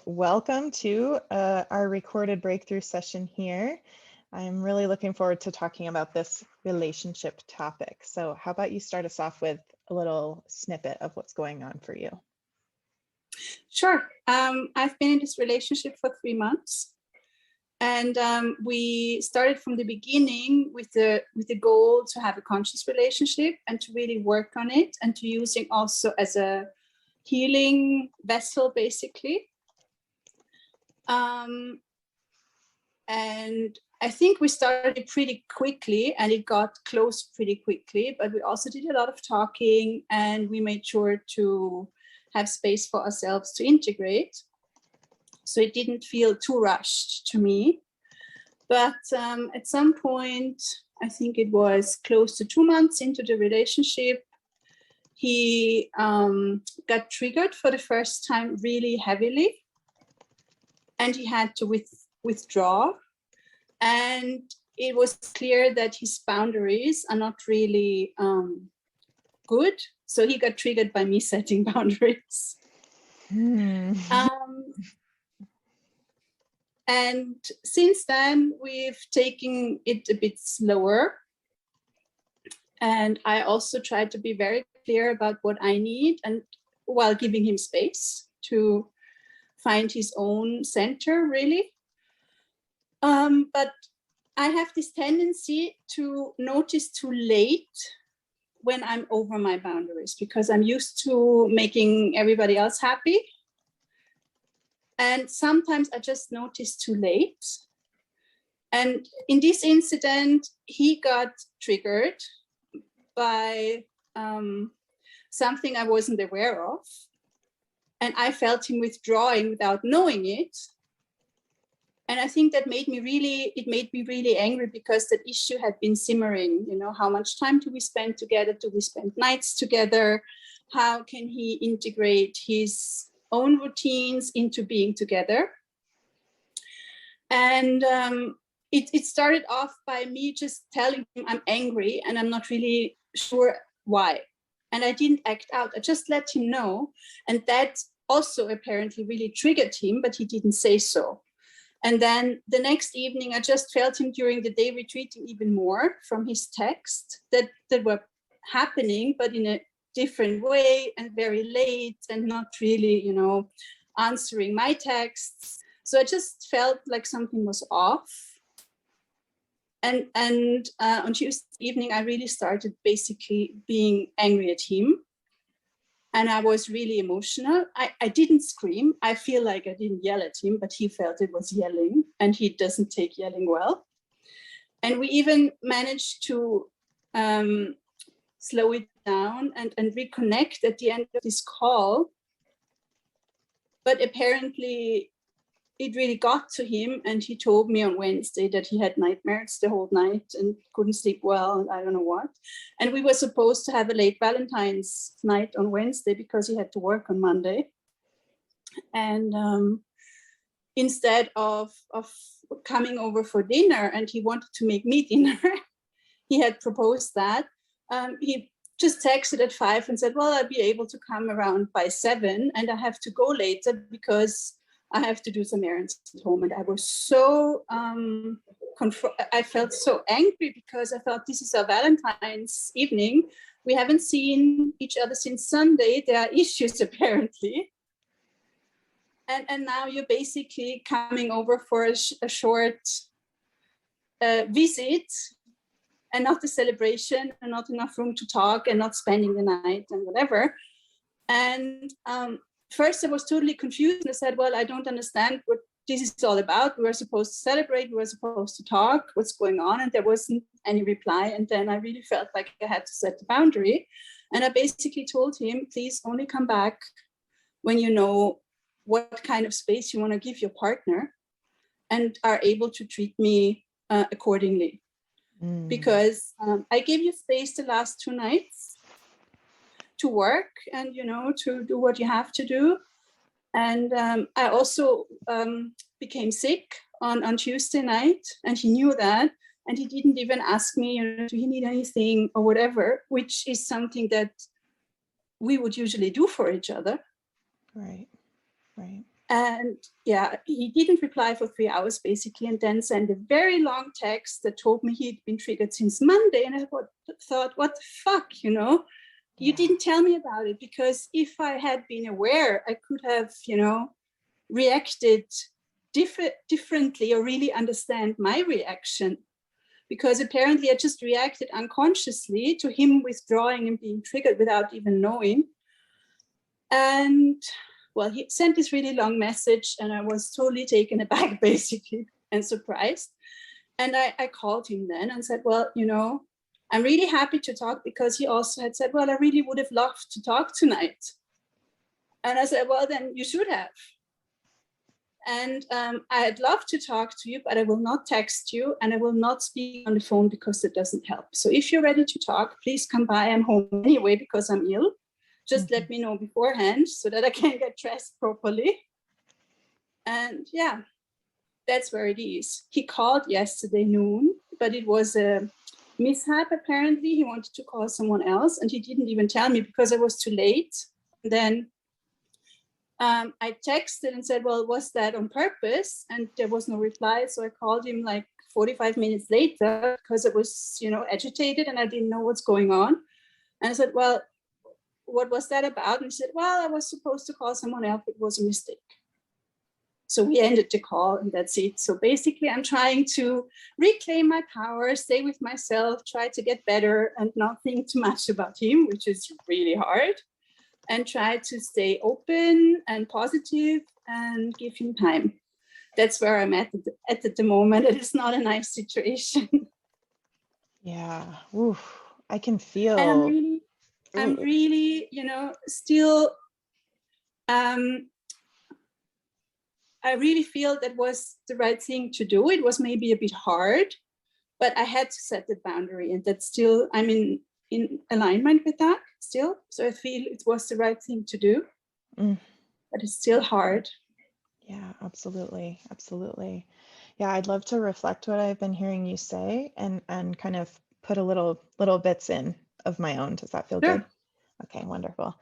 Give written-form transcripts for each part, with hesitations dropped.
welcome to our recorded breakthrough session here. I'm really looking forward to talking about this relationship topic. So how about you start us off with a little snippet of what's going on for you? Sure. I've been in this relationship for 3 months. And we started from the beginning with the goal to have a conscious relationship and to really work on it and to use it also as a healing vessel, basically. And I think we started pretty quickly and it got close pretty quickly, but we also did a lot of talking and we made sure to have space for ourselves to integrate. So it didn't feel too rushed to me. But at some point, I think it was close to 2 months into the relationship, he got triggered for the first time really heavily. And he had to withdraw. And it was clear that his boundaries are not really good. So he got triggered by me setting boundaries. And since then, we've taken it a bit slower. And I also tried to be very clear about what I need and while giving him space to find his own center, really. But I have this tendency to notice too late when I'm over my boundaries because I'm used to making everybody else happy. And sometimes I just notice too late. And in this incident, he got triggered by something I wasn't aware of. And I felt him withdrawing without knowing it. And I think that made me really angry because that issue had been simmering. You know, how much time do we spend together? Do we spend nights together? How can he integrate his own routines into being together? And it started off by me just telling him I'm angry and I'm not really sure why. And I didn't act out. I just let him know. And that also apparently really triggered him, but he didn't say so. And then the next evening, I just felt him during the day retreating even more from his text that were happening, but in a different way and very late and not really, you know, answering my texts. So I just felt like something was off. And on Tuesday evening, I really started basically being angry at him. And I was really emotional. I didn't scream. I feel like I didn't yell at him, but he felt it was yelling and he doesn't take yelling well. And we even managed to slow it down and reconnect at the end of this call. But apparently it really got to him and he told me on Wednesday that he had nightmares the whole night and couldn't sleep well and I don't know what. And we were supposed to have a late Valentine's night on Wednesday because he had to work on Monday. And instead of coming over for dinner and he wanted to make me dinner, he had proposed that. He just texted at 5 and said, well, I'll be able to come around by 7 and I have to go later because I have to do some errands at home. And I was so, I felt so angry because I thought this is our Valentine's evening. We haven't seen each other since Sunday. There are issues apparently. And now you're basically coming over for a short visit and not a celebration and not enough room to talk and not spending the night and whatever. And first I was totally confused and I said, well, I don't understand what this is all about. We were supposed to celebrate, we were supposed to talk, what's going on? And there wasn't any reply. And then I really felt like I had to set the boundary. And I basically told him, please only come back when you know what kind of space you want to give your partner and are able to treat me accordingly. Because I gave you space the last 2 nights to work and, you know, to do what you have to do. And I also became sick on Tuesday night and he knew that. And he didn't even ask me, you know, do you need anything or whatever, which is something that we would usually do for each other. Right, right. And yeah, he didn't reply for 3 hours basically, and then sent a very long text that told me he'd been triggered since Monday. And I thought, what the fuck, you know? You didn't tell me about it, because if I had been aware, I could have, you know, reacted differently or really understand my reaction. Because apparently I just reacted unconsciously to him withdrawing and being triggered without even knowing. And well, he sent this really long message, and I was totally taken aback, basically, and surprised. And I called him then and said, well, you know, I'm really happy to talk, because he also had said, well, I really would have loved to talk tonight. And I said, well, then you should have. And I'd love to talk to you, but I will not text you, and I will not speak on the phone, because it doesn't help. So if you're ready to talk, please come by. I'm home anyway because I'm ill. Just let me know beforehand so that I can get dressed properly. And yeah, that's where it is. He called yesterday noon, but it was a mishap apparently. He wanted to call someone else, and he didn't even tell me because I was too late. And then I texted and said, well, was that on purpose? And there was no reply. So I called him like 45 minutes later, because I was, you know, agitated and I didn't know what's going on. And I said, well, what was that about? And he said, well, I was supposed to call someone else. It was a mistake. So we ended the call, and that's it. So basically, I'm trying to reclaim my power, stay with myself, try to get better, and not think too much about him, which is really hard. And try to stay open and positive and give him time. That's where I'm at the moment. It is not a nice situation. Yeah. Oof. I can feel. And I'm really, you know, still, I really feel that was the right thing to do. It was maybe a bit hard, but I had to set the boundary, and that's still, I'm in alignment with that still. So I feel it was the right thing to do, but it's still hard. Yeah, absolutely. Absolutely. Yeah, I'd love to reflect what I've been hearing you say and kind of put a little bits in of my own. Does that feel Sure. good? Okay, wonderful.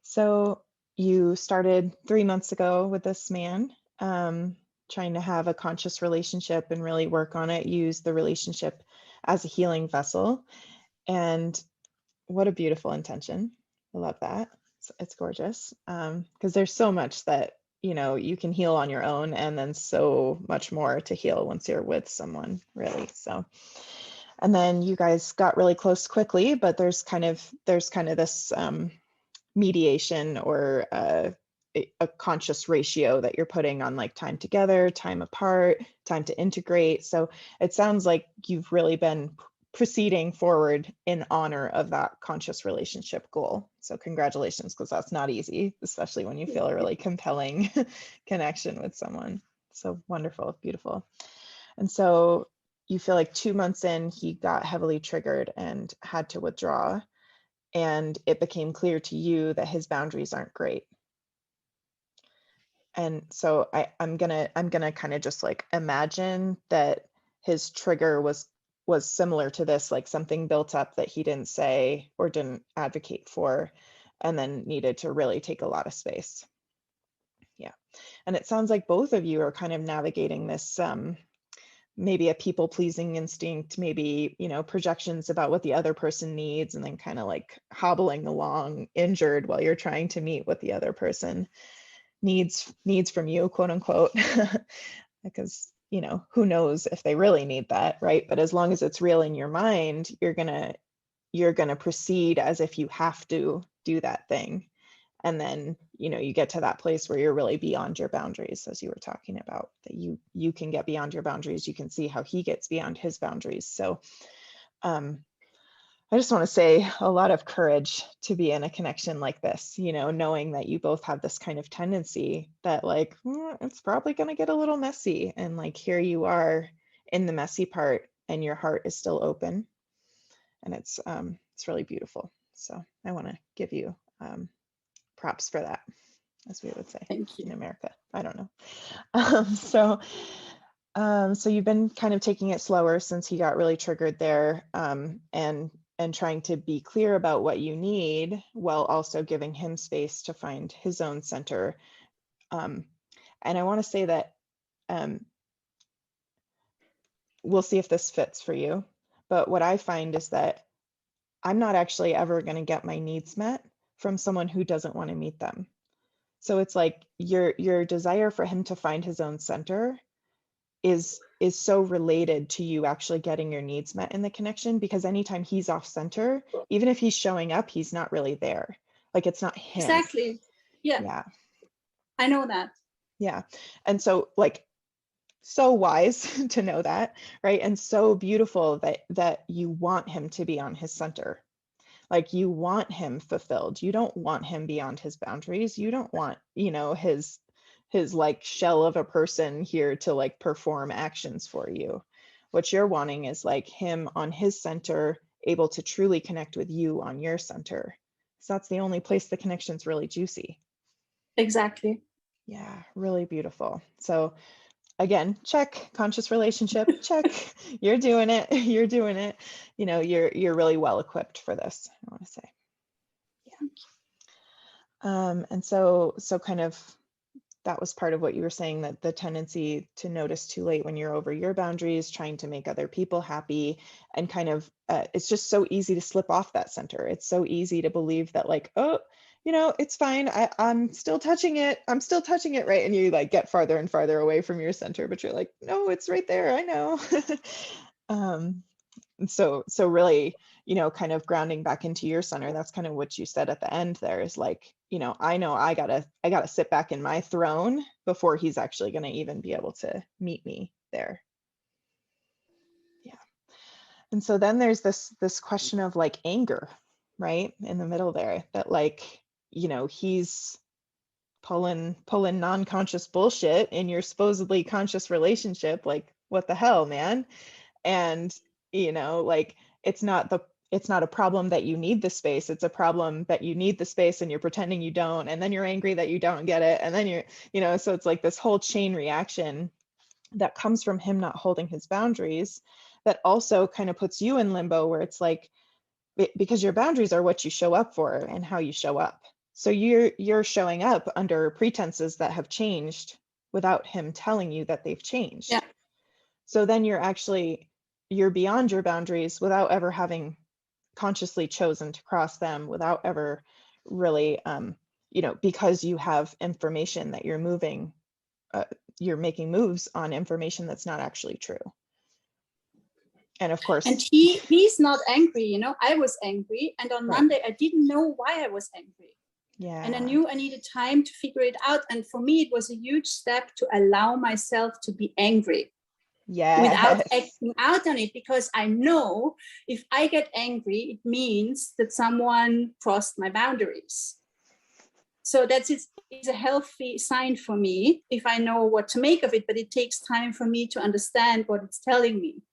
So you started 3 months ago with this man, trying to have a conscious relationship and really work on it, use the relationship as a healing vessel. And what a beautiful intention. I love that. It's gorgeous. Because there's so much that, you know, you can heal on your own, and then so much more to heal once you're with someone, really. So, and then you guys got really close quickly, but there's kind of this mediation or a conscious ratio that you're putting on, like time together, time apart, time to integrate. So it sounds like you've really been proceeding forward in honor of that conscious relationship goal. So congratulations, because that's not easy, especially when you feel a really compelling connection with someone. So wonderful, beautiful. And so you feel like 2 months in, he got heavily triggered and had to withdraw. And it became clear to you that his boundaries aren't great. And so I'm gonna kind of just like imagine that his trigger was similar to this, like something built up that he didn't say or didn't advocate for, and then needed to really take a lot of space. Yeah. And it sounds like both of you are kind of navigating this maybe a people pleasing instinct, maybe, you know, projections about what the other person needs, and then kind of like hobbling along injured while you're trying to meet what the other person needs from you, quote unquote, because, you know, who knows if they really need that, right? But as long as it's real in your mind, you're gonna proceed as if you have to do that thing. And then, you know, you get to that place where you're really beyond your boundaries, as you were talking about, that you can get beyond your boundaries. You can see how he gets beyond his boundaries. So I just want to say a lot of courage to be in a connection like this, you know, knowing that you both have this kind of tendency that like, it's probably going to get a little messy. And like, here you are in the messy part and your heart is still open. And it's really beautiful. So I want to give you props for that, as we would say. Thank you. In America. I don't know. So you've been kind of taking it slower since he got really triggered there, and trying to be clear about what you need while also giving him space to find his own center. And I want to say that we'll see if this fits for you. But what I find is that I'm not actually ever going to get my needs met from someone who doesn't want to meet them. So it's like your desire for him to find his own center is so related to you actually getting your needs met in the connection, because anytime he's off center, even if he's showing up, he's not really there. Like it's not him. Exactly. Yeah. Yeah. I know that. Yeah. And so like so wise to know that, right? And so beautiful that you want him to be on his center. Like you want him fulfilled. You don't want him beyond his boundaries. You don't want, his like shell of a person here to like perform actions for you. What you're wanting is like him on his center, able to truly connect with you on your center. So that's the only place the connection's really juicy. Exactly. Yeah, really beautiful. So again, check conscious relationship, check. You're doing it. You're doing it. You're really well equipped for this, I want to say. Yeah. And so kind of that was part of what you were saying, that the tendency to notice too late when you're over your boundaries, trying to make other people happy, and kind of it's just so easy to slip off that center. It's so easy to believe that like, oh, it's fine. I'm still touching it. I'm still touching it, right? And you like get farther and farther away from your center, but you're like, no, it's right there. I know. So really, kind of grounding back into your center. That's kind of what you said at the end there, is like, I know I gotta sit back in my throne before he's actually going to even be able to meet me there. Yeah. And so then there's this question of like anger, right? In the middle there, that like, he's pulling non-conscious bullshit in your supposedly conscious relationship. Like, what the hell, man? And, like it's not a problem that you need the space. It's a problem that you need the space and you're pretending you don't. And then you're angry that you don't get it. And then you're, so it's like this whole chain reaction that comes from him not holding his boundaries, that also kind of puts you in limbo, where it's like, because your boundaries are what you show up for and how you show up. So you're showing up under pretenses that have changed without him telling you that they've changed. Yeah. So then you're beyond your boundaries without ever having consciously chosen to cross them, without ever really, because you have information that you're making moves on information that's not actually true. And of course, and he's not angry. I was angry, and on right. Monday I didn't know why I was angry. Yeah. And I knew I needed time to figure it out. And for me, it was a huge step to allow myself to be angry. Yes. Without acting out on it, because I know if I get angry, it means that someone crossed my boundaries. So it's a healthy sign for me if I know what to make of it, but it takes time for me to understand what it's telling me.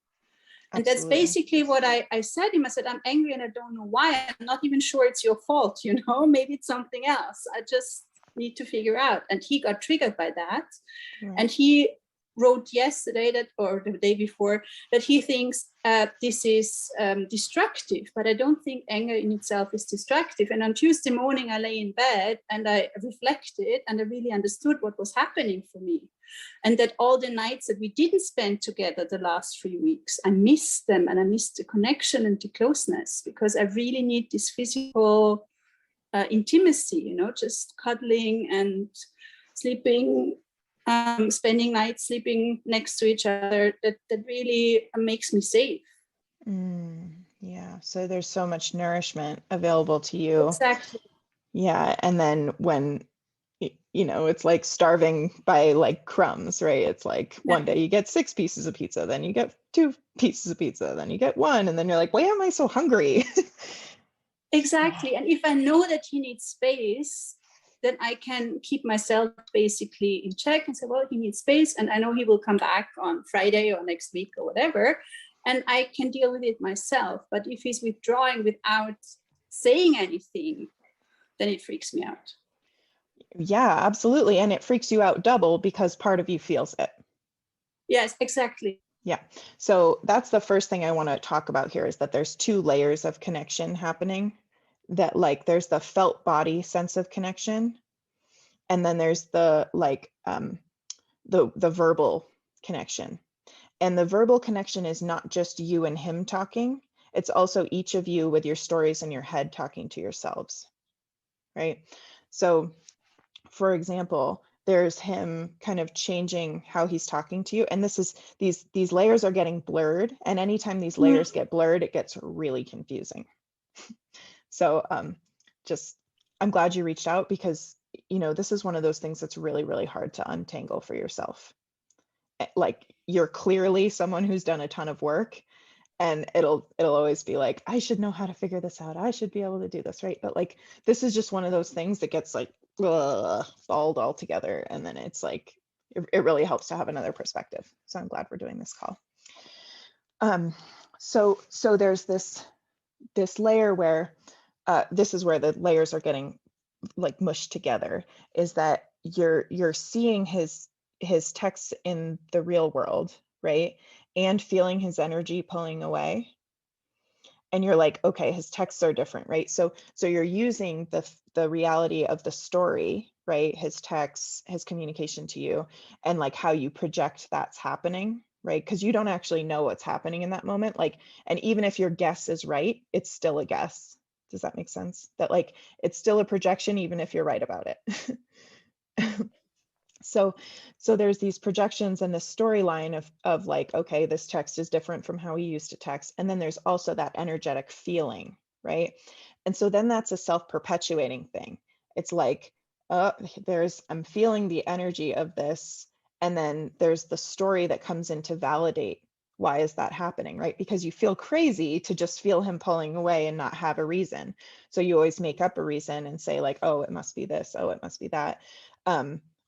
And that's basically what I said to him. I said, I'm angry and I don't know why. I'm not even sure it's your fault, maybe it's something else. I just need to figure out. And he got triggered by that. Right. And he wrote yesterday or the day before, that he thinks this is destructive, but I don't think anger in itself is destructive. And on Tuesday morning, I lay in bed and I reflected and I really understood what was happening for me. And that all the nights that we didn't spend together the last 3 weeks, I missed them, and I missed the connection and the closeness, because I really need this physical intimacy, just cuddling and sleeping, spending nights sleeping next to each other, that really makes me safe. Yeah. So there's so much nourishment available to you. Exactly. Yeah. And then when, it's like starving by like crumbs, right? It's like one day you get 6 pieces of pizza, then you get 2 pieces of pizza, then you get 1, and then you're like, why am I so hungry? Exactly. And if I know that he needs space, then I can keep myself basically in check and say, well, he needs space, and I know he will come back on Friday or next week or whatever, and I can deal with it myself. But if he's withdrawing without saying anything, then it freaks me out. Yeah, absolutely. And it freaks you out double because part of you feels it. Yes, exactly. Yeah. So that's the first thing I want to talk about here, is that there's 2 layers of connection happening. That like there's the felt body sense of connection, and then there's the like the verbal connection. And the verbal connection is not just you and him talking, it's also each of you with your stories in your head talking to yourselves, right? So for example, there's him kind of changing how he's talking to you. And this is, these layers are getting blurred. And anytime these layers get blurred, it gets really confusing. So I'm glad you reached out, because, you know, this is one of those things that's really, really hard to untangle for yourself. Like, you're clearly someone who's done a ton of work, and it'll always be like, I should know how to figure this out. I should be able to do this, right? But like, this is just one of those things that gets like balled all together. And then it's like, it really helps to have another perspective. So I'm glad we're doing this call. So there's this layer where, this is where the layers are getting like mushed together, is that you're seeing his texts in the real world, right? And feeling his energy pulling away. And you're like, okay, his texts are different, right? So you're using the reality of the story, right? His texts, his communication to you, and like how you project that's happening, right? Because you don't actually know what's happening in that moment. Like, and even if your guess is right, it's still a guess. Does that make sense? That like, it's still a projection, even if you're right about it. So there's these projections and this storyline of like, okay, this text is different from how we used to text. And then there's also that energetic feeling, right? And so then that's a self-perpetuating thing. It's like, I'm feeling the energy of this. And then there's the story that comes in to validate, why is that happening, right? Because you feel crazy to just feel him pulling away and not have a reason. So you always make up a reason and say like, oh, it must be this. Oh, it must be that.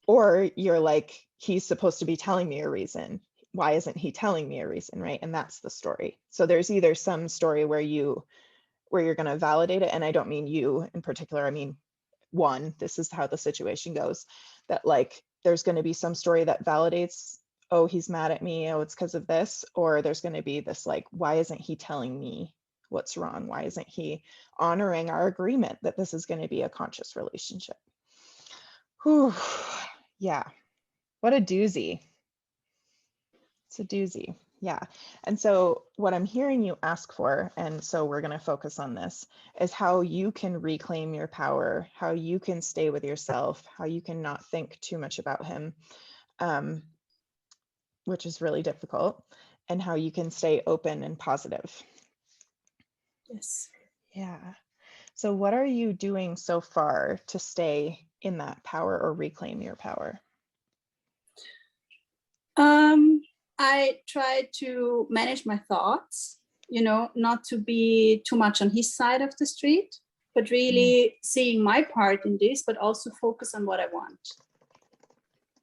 Or you're like, he's supposed to be telling me a reason. Why isn't he telling me a reason, right? And that's the story. So there's either some story where you're going to validate it. And I don't mean you in particular. I mean, this is how the situation goes, that like, there's going to be some story that validates, oh, he's mad at me. Oh, it's because of this. Or there's going to be this like, why isn't he telling me what's wrong? Why isn't he honoring our agreement that this is going to be a conscious relationship? Whew. Yeah. What a doozy. It's a doozy. Yeah. And so what I'm hearing you ask for, and so we're going to focus on this, is how you can reclaim your power, how you can stay with yourself, how you can not think too much about him, which is really difficult, and how you can stay open and positive. Yes. Yeah. So what are you doing so far to stay in that power or reclaim your power? I try to manage my thoughts, you know, not to be too much on his side of the street, but really seeing my part in this, but also focus on what I want.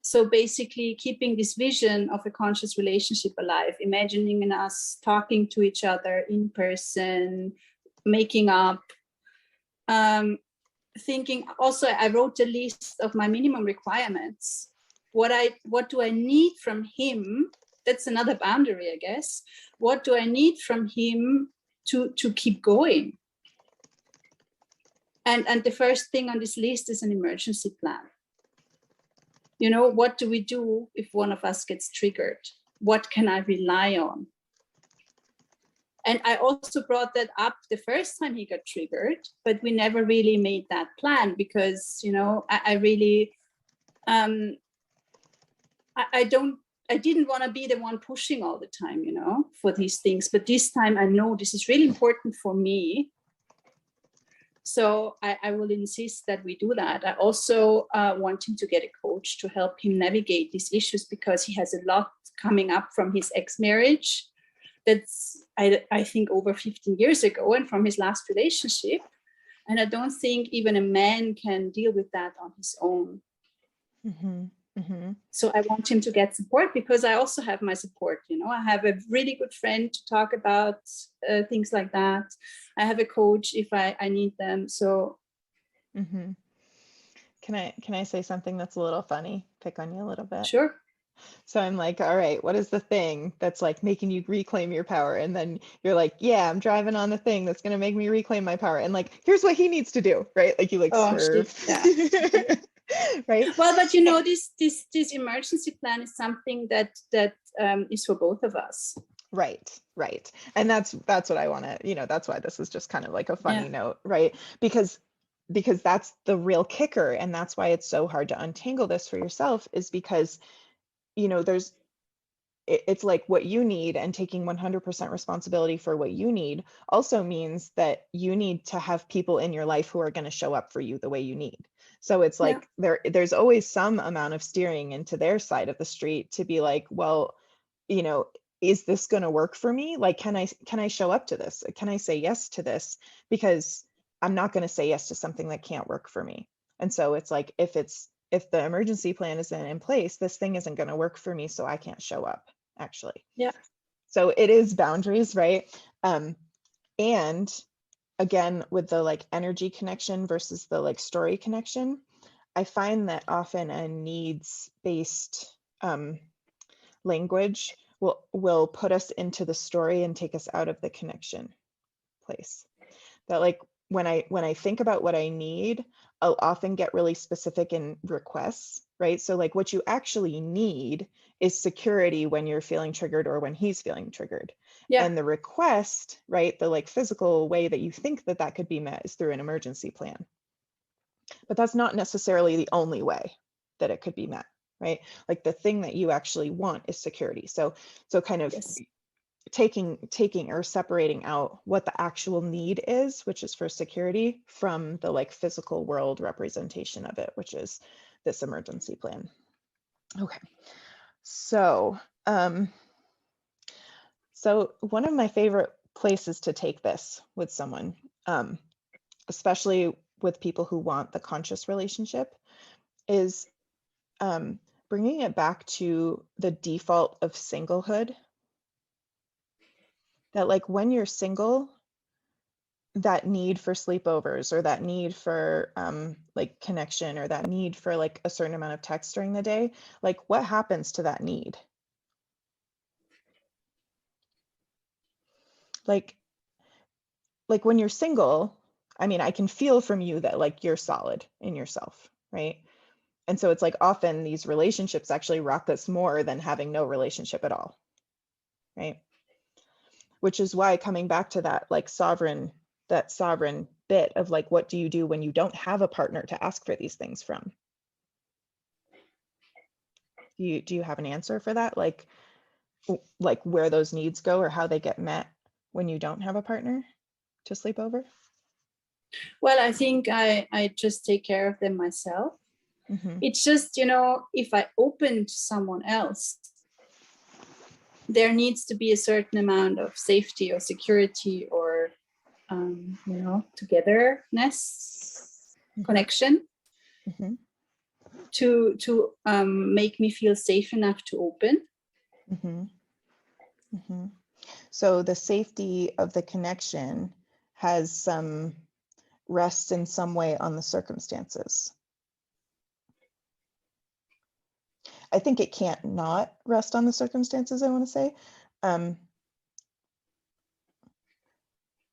So basically keeping this vision of a conscious relationship alive, imagining us talking to each other in person, making up, thinking also, I wrote a list of my minimum requirements. What do I need from him? That's another boundary, I guess. What do I need from him to keep going? And the first thing on this list is an emergency plan. You know, what do we do if one of us gets triggered? What can I rely on? And I also brought that up the first time he got triggered, but we never really made that plan because, you know, I really, I didn't want to be the one pushing all the time, you know, for these things. But this time I know this is really important for me. So I will insist that we do that. I also want him to get a coach to help him navigate these issues because he has a lot coming up from his ex-marriage. That's, I think, over 15 years ago and from his last relationship. And I don't think even a man can deal with that on his own. Mm-hmm. Mm-hmm. So I want him to get support because I also have my support. You know, I have a really good friend to talk about things like that. I have a coach if I need them. So. Mm-hmm. Can I say something that's a little funny? Pick on you a little bit. Sure. So I'm like, all right, what is the thing that's like making you reclaim your power? And then you're like, yeah, I'm driving on the thing that's going to make me reclaim my power. And like, here's what he needs to do, right? Like you like swerve. Yeah. right? Well, but you know, this emergency plan is something that is for both of us. Right. And that's what I want to, that's why this is just kind of like a funny Yeah. note, right? Because that's the real kicker, and that's why it's so hard to untangle this for yourself, is because, there's it's like what you need, and taking 100% responsibility for what you need also means that you need to have people in your life who are going to show up for you the way you need. So it's Yeah. like there's always some amount of steering into their side of the street to be like, well, is this going to work for me? Like, can I show up to this? Can I say yes to this? Because I'm not going to say yes to something that can't work for me. And so it's like, if the emergency plan isn't in place, this thing isn't going to work for me, so I can't show up, actually. Yeah. So it is boundaries, right? And again, with the like energy connection versus the like story connection, I find that often a needs-based language will put us into the story and take us out of the connection place. That like when I think about what I need, I'll often get really specific in requests, right? So like what you actually need is security when you're feeling triggered or when he's feeling triggered. Yeah. And the request, right, the like physical way that you think that could be met is through an emergency plan. But that's not necessarily the only way that it could be met, right? Like the thing that you actually want is security. So kind of Yes. taking or separating out what the actual need is, which is for security, from the like physical world representation of it, which is this emergency plan. Okay. So one of my favorite places to take this with someone, especially with people who want the conscious relationship, is bringing it back to the default of singlehood. That like when you're single, that need for sleepovers, or that need for like connection, or that need for like a certain amount of text during the day, like what happens to that need? Like when you're single, I mean, I can feel from you that like you're solid in yourself, right? And so it's like often these relationships actually rock us more than having no relationship at all, right? Which is why coming back to that like sovereign bit of like, what do you do when you don't have a partner to ask for these things from? Do you have an answer for that? Like where those needs go or how they get met when you don't have a partner to sleep over? Well, I think I just take care of them myself. Mm-hmm. It's just, if I open to someone else, there needs to be a certain amount of safety or security or, togetherness, Mm-hmm. connection, Mm-hmm. to make me feel safe enough to open. Mm-hmm. Mm-hmm. So the safety of the connection has some rest in some way on the circumstances. I think it can't not rest on the circumstances, I want to say.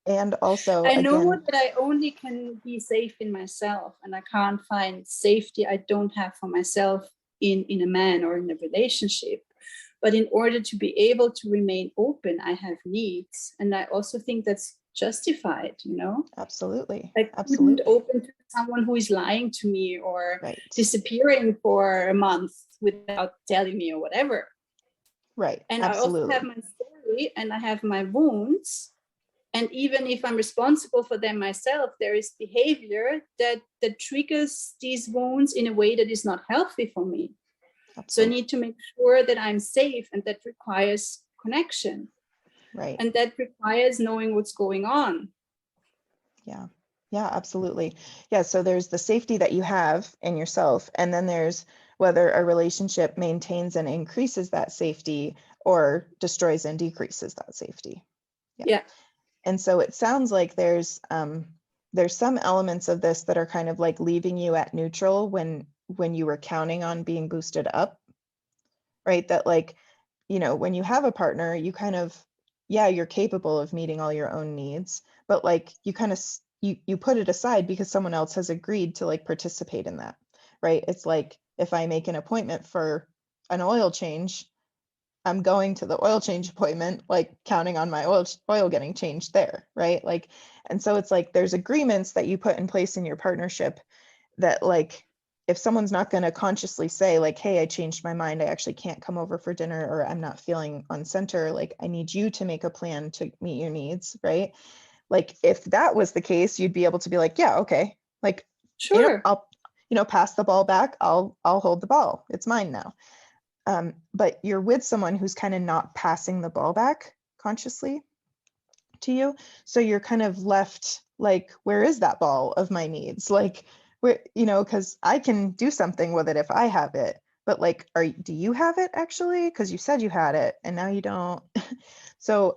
And also, I know again, that I only can be safe in myself, and I can't find safety I don't have for myself in a man or in a relationship. But in order to be able to remain open, I have needs. And I also think that's justified, Absolutely. I couldn't open to someone who is lying to me or right. disappearing for a month without telling me or whatever. Right. And Absolutely. I also have my story and I have my wounds. And even if I'm responsible for them myself, there is behavior that triggers these wounds in a way that is not healthy for me. Absolutely. So I need to make sure that I'm safe, and that requires connection. Right. And that requires knowing what's going on. Yeah. Yeah, absolutely. Yeah. So there's the safety that you have in yourself, and then there's whether a relationship maintains and increases that safety or destroys and decreases that safety. Yeah. And so it sounds like there's some elements of this that are kind of like leaving you at neutral when you were counting on being boosted up, right? That like, when you have a partner, you kind of, you're capable of meeting all your own needs, but like you kind of, you put it aside because someone else has agreed to like participate in that, right? It's like if I make an appointment for an oil change, I'm going to the oil change appointment, like counting on my oil getting changed there, right? Like, and so it's like there's agreements that you put in place in your partnership that, like, if someone's not going to consciously say like, hey, I changed my mind, I actually can't come over for dinner, or I'm not feeling on center, like I need you to make a plan to meet your needs, right? Like if that was the case, you'd be able to be like, yeah, okay, like, Sure. I'll, pass the ball back. I'll hold the ball. It's mine now. But you're with someone who's kind of not passing the ball back consciously to you. So you're kind of left like, where is that ball of my needs? Like, where, because I can do something with it if I have it, but like, do you have it actually? Because you said you had it and now you don't. So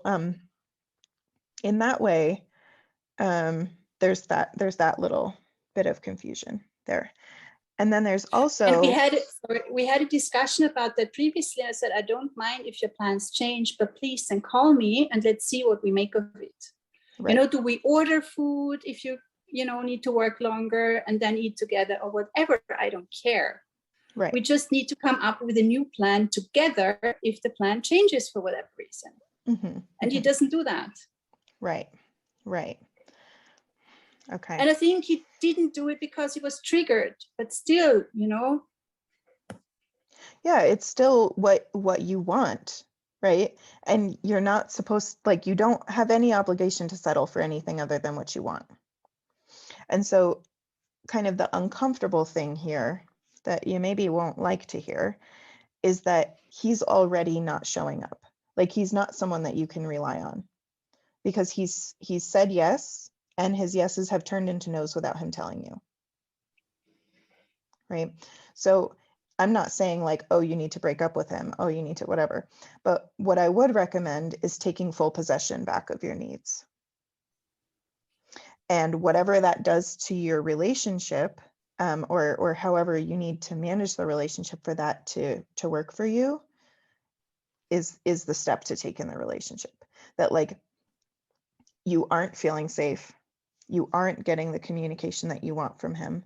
in that way, there's that little bit of confusion there. And then there's also, and we had a discussion about that previously. I said, I don't mind if your plans change, but please then call me and let's see what we make of it. right. Do we order food if you need to work longer and then eat together or whatever? I don't care. Right. We just need to come up with a new plan together if the plan changes for whatever reason. Mm-hmm. And he doesn't do that. Right. Okay. And I think he didn't do it because he was triggered, but still, Yeah, it's still what you want, right? And you're not supposed, like, you don't have any obligation to settle for anything other than what you want. And so kind of the uncomfortable thing here that you maybe won't like to hear is that he's already not showing up. Like he's not someone that you can rely on because he's said yes, and his yeses have turned into no's without him telling you. Right? So I'm not saying like, oh, you need to break up with him. Oh, you need to whatever. But what I would recommend is taking full possession back of your needs. And whatever that does to your relationship, or however you need to manage the relationship for that to work for you, is the step to take in the relationship. That like you aren't feeling safe, you aren't getting the communication that you want from him,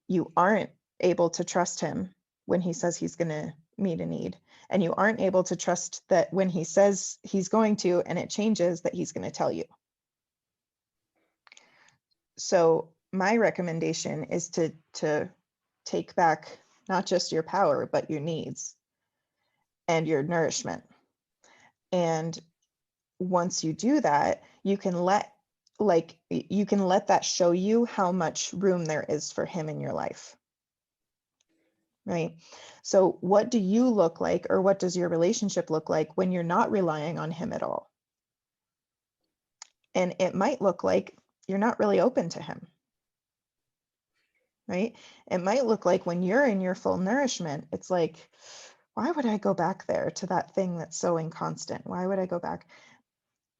you aren't able to trust him when he says he's going to meet a need, and you aren't able to trust that when he says he's going to and it changes, that he's going to tell you. So my recommendation is to take back not just your power, but your needs and your nourishment. And once you do that, you can let that show you how much room there is for him in your life. Right? So what do you look like, or what does your relationship look like when you're not relying on him at all? And it might look like you're not really open to him. Right? It might look like when you're in your full nourishment, it's like, why would I go back there to that thing that's so inconstant? Why would I go back?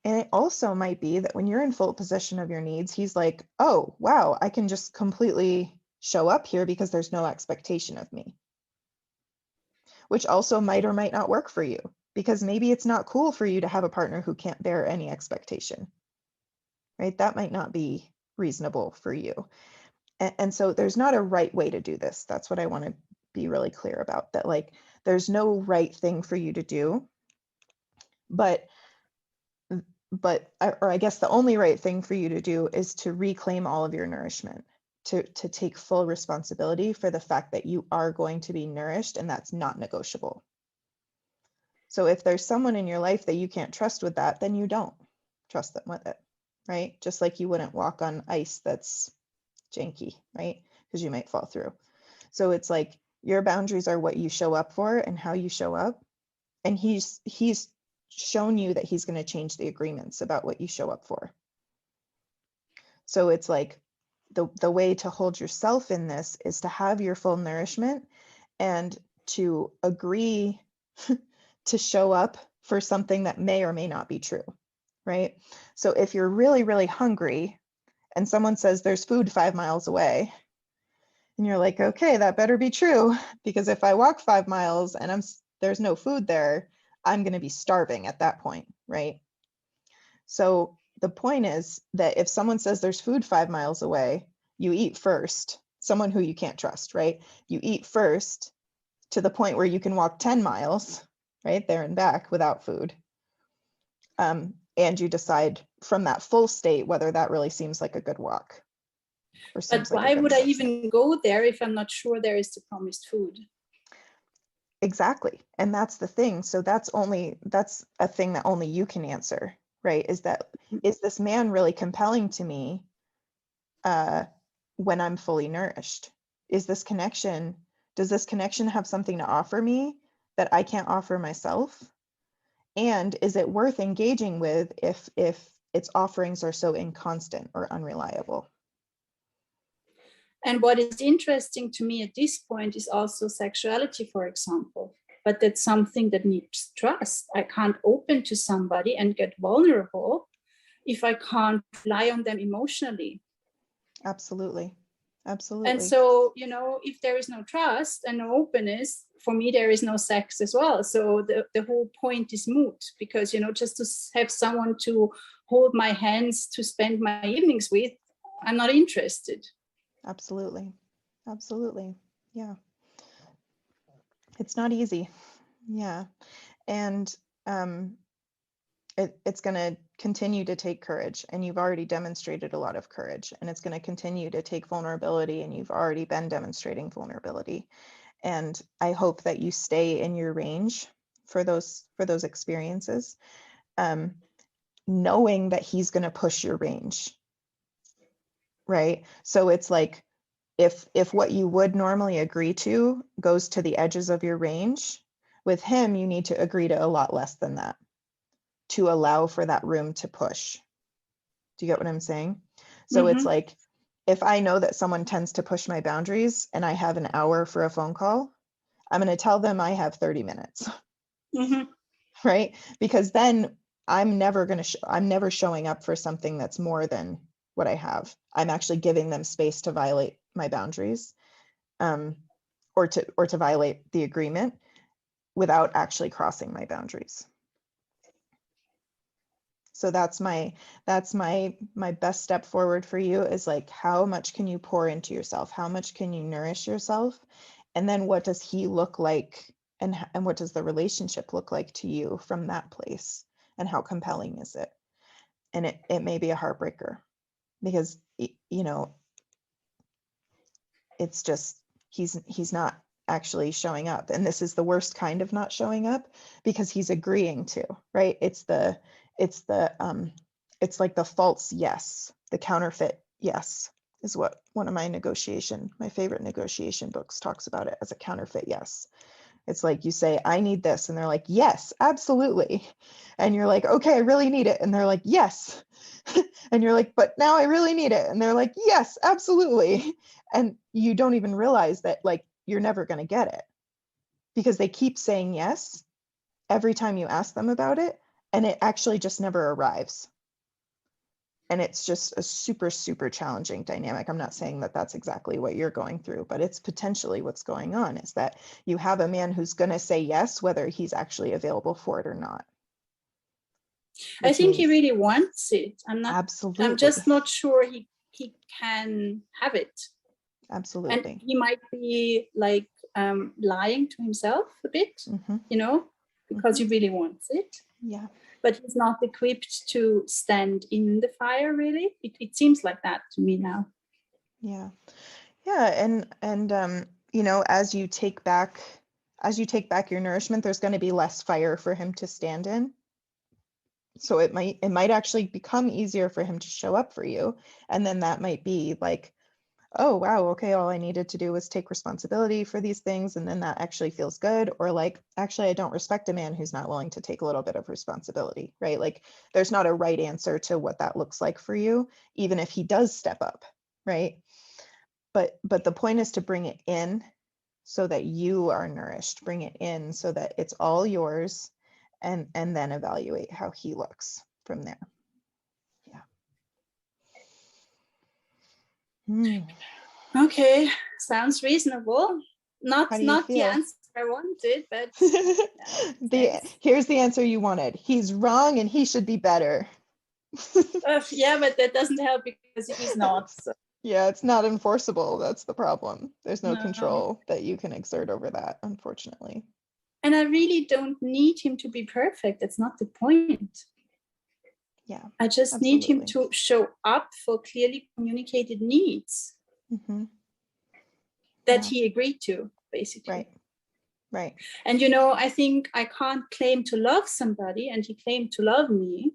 And it also might be that when you're in full possession of your needs, he's like, oh, wow, I can just completely show up here because there's no expectation of me. Which also might or might not work for you, because maybe it's not cool for you to have a partner who can't bear any expectation. Right? That might not be reasonable for you. And so there's not a right way to do this. That's what I want to be really clear about, that like there's no right thing for you to do, but I guess the only right thing for you to do is to reclaim all of your nourishment, to take full responsibility for the fact that you are going to be nourished, and that's not negotiable. So if there's someone in your life that you can't trust with that, then you don't trust them with it, right? Just like you wouldn't walk on ice that's janky, right? Because you might fall through. So it's like your boundaries are what you show up for and how you show up. And he's shown you that he's going to change the agreements about what you show up for. So it's like the way to hold yourself in this is to have your full nourishment and to agree to show up for something that may or may not be true, right? So if you're really, really hungry and someone says there's food 5 miles away, and you're like, okay, that better be true, because if I walk 5 miles and there's no food there, I'm going to be starving at that point, right? So the point is that if someone says there's food 5 miles away, you eat first someone who you can't trust, right? You eat first to the point where you can walk 10 miles, right, there and back without food. And you decide from that full state whether that really seems like a good walk. Or But why would I even go there if I'm not sure there is the promised food? Exactly. And that's the thing. So that's a thing that only you can answer, right? Is this man really compelling to me when I'm fully nourished? Does this connection have something to offer me that I can't offer myself? And is it worth engaging with if its offerings are so inconstant or unreliable? And what is interesting to me at this point is also sexuality, for example. But that's something that needs trust. I can't open to somebody and get vulnerable if I can't rely on them emotionally. Absolutely. Absolutely. And so, if there is no trust and no openness, for me, there is no sex as well. So the whole point is moot, because, just to have someone to hold my hands to spend my evenings with, I'm not interested. Absolutely. Absolutely. Yeah. It's not easy. Yeah. And it's going to continue to take courage, and you've already demonstrated a lot of courage, and it's going to continue to take vulnerability, and you've already been demonstrating vulnerability. And I hope that you stay in your range for those experiences, knowing that he's going to push your range, right? So it's like, if what you would normally agree to goes to the edges of your range, with him, you need to agree to a lot less than that to allow for that room to push. Do you get what I'm saying? So it's like, if I know that someone tends to push my boundaries and I have an hour for a phone call, I'm going to tell them I have 30 minutes, right? Because then I'm never showing up for something that's more than what I have. I'm actually giving them space to violate my boundaries, or to violate the agreement without actually crossing my boundaries. So that's my best step forward for you, is like, how much can you pour into yourself? How much can you nourish yourself? And then what does he look like? And what does the relationship look like to you from that place? And how compelling is it? And it may be a heartbreaker, because, it's just, he's not actually showing up. And this is the worst kind of not showing up, because he's agreeing to, right? It's like the false yes, the counterfeit yes, is what one of my favorite negotiation books talks about it as, a counterfeit yes. It's like, you say, I need this, and they're like, yes, absolutely. And you're like, okay, I really need it. And they're like, yes. And you're like, but now I really need it. And they're like, yes, absolutely. And you don't even realize that, like, you're never going to get it, because they keep saying yes every time you ask them about it, and it actually just never arrives. And it's just a super, super challenging dynamic. I'm not saying that that's exactly what you're going through, but it's potentially what's going on, is that you have a man who's going to say yes, whether he's actually available for it or not. I think he really wants it. Absolutely. I'm just not sure he can have it. Absolutely. And he might be like lying to himself a bit, because he really wants it. Yeah. But he's not equipped to stand in the fire, really. It seems like that to me now. Yeah. Yeah. And as you take back your nourishment, there's going to be less fire for him to stand in. So it might actually become easier for him to show up for you. And then that might be like, oh, wow, okay, all I needed to do was take responsibility for these things, and then that actually feels good. Or like, actually, I don't respect a man who's not willing to take a little bit of responsibility, right? Like, there's not a right answer to what that looks like for you, even if he does step up, right? But the point is to bring it in so that you are nourished. Bring it in so that it's all yours, and then evaluate how he looks from there. Yeah. Okay, sounds reasonable. Not the answer I wanted, but here's the answer you wanted. He's wrong and he should be better. Yeah, but that doesn't help, because he's not. So. Yeah, it's not enforceable. That's the problem. There's no No. control that you can exert over that, unfortunately. And I really don't need him to be perfect. That's not the point. Yeah, I just need him absolutely. to show up for clearly communicated needs Mm-hmm. that Yeah, he agreed to, basically. right, right. And, you know, I think I can't claim to love somebody and he claimed to love me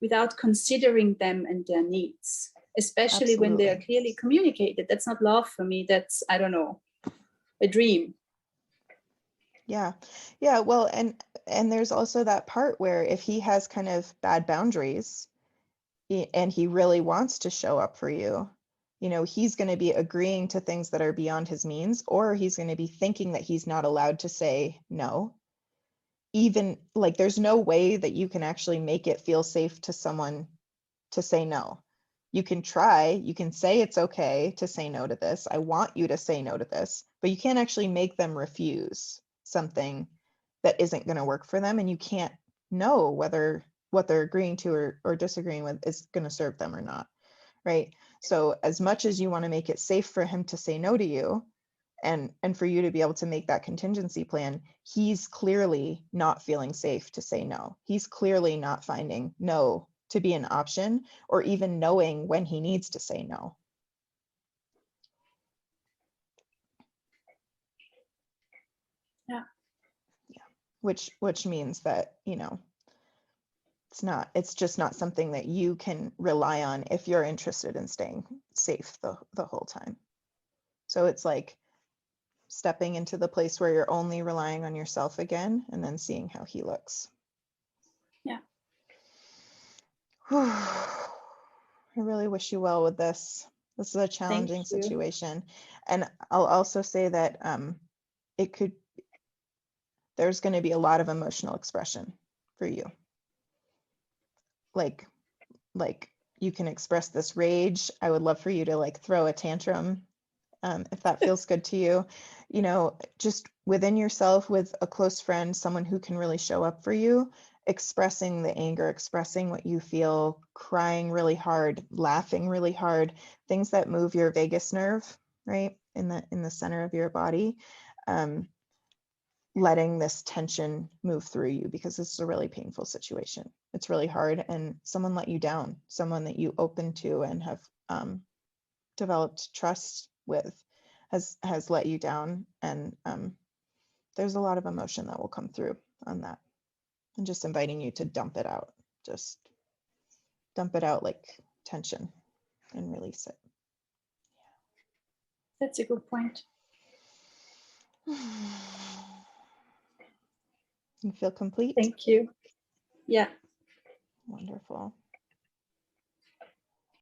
without considering them and their needs, especially when they are Absolutely. clearly communicated. That's not love for me. That's, I don't know, a dream. Yeah. Yeah, well, and there's also that part where if he has kind of bad boundaries and he really wants to show up for you, you know, he's going to be agreeing to things that are beyond his means, or he's going to be thinking that he's not allowed to say no. Even like there's no way that you can actually make it feel safe to someone to say no. You can try, you can say it's okay to say no to this. I want you to say no to this, but you can't actually make them refuse something that isn't going to work for them. And you can't know whether what they're agreeing to or disagreeing with is going to serve them or not. Right. So as much as you want to make it safe for him to say no to you, and for you to be able to make that contingency plan, he's clearly not feeling safe to say no. He's clearly not finding no to be an option, or even knowing when he needs to say no. Yeah. Yeah. Which means that, you know, it's just not something that you can rely on if you're interested in staying safe the whole time. So it's like stepping into the place where you're only relying on yourself again, and then seeing how he looks. Yeah. I really wish you well with this. This is a challenging situation. And I'll also say that there's going to be a lot of emotional expression for you. Like you can express this rage. I would love for you to like throw a tantrum, if that feels good to you. You know, just within yourself with a close friend, someone who can really show up for you, expressing the anger, expressing what you feel, crying really hard, laughing really hard, things that move your vagus nerve, right? In the center of your body. Letting this tension move through you, because this is a really painful situation. It's really hard, and someone let you down, someone that you opened to and have developed trust with has let you down, and there's a lot of emotion that will come through on that. I'm just inviting you to dump it out. Just dump it out like tension and release it. That's a good point. You feel complete? Thank you. Yeah. Wonderful.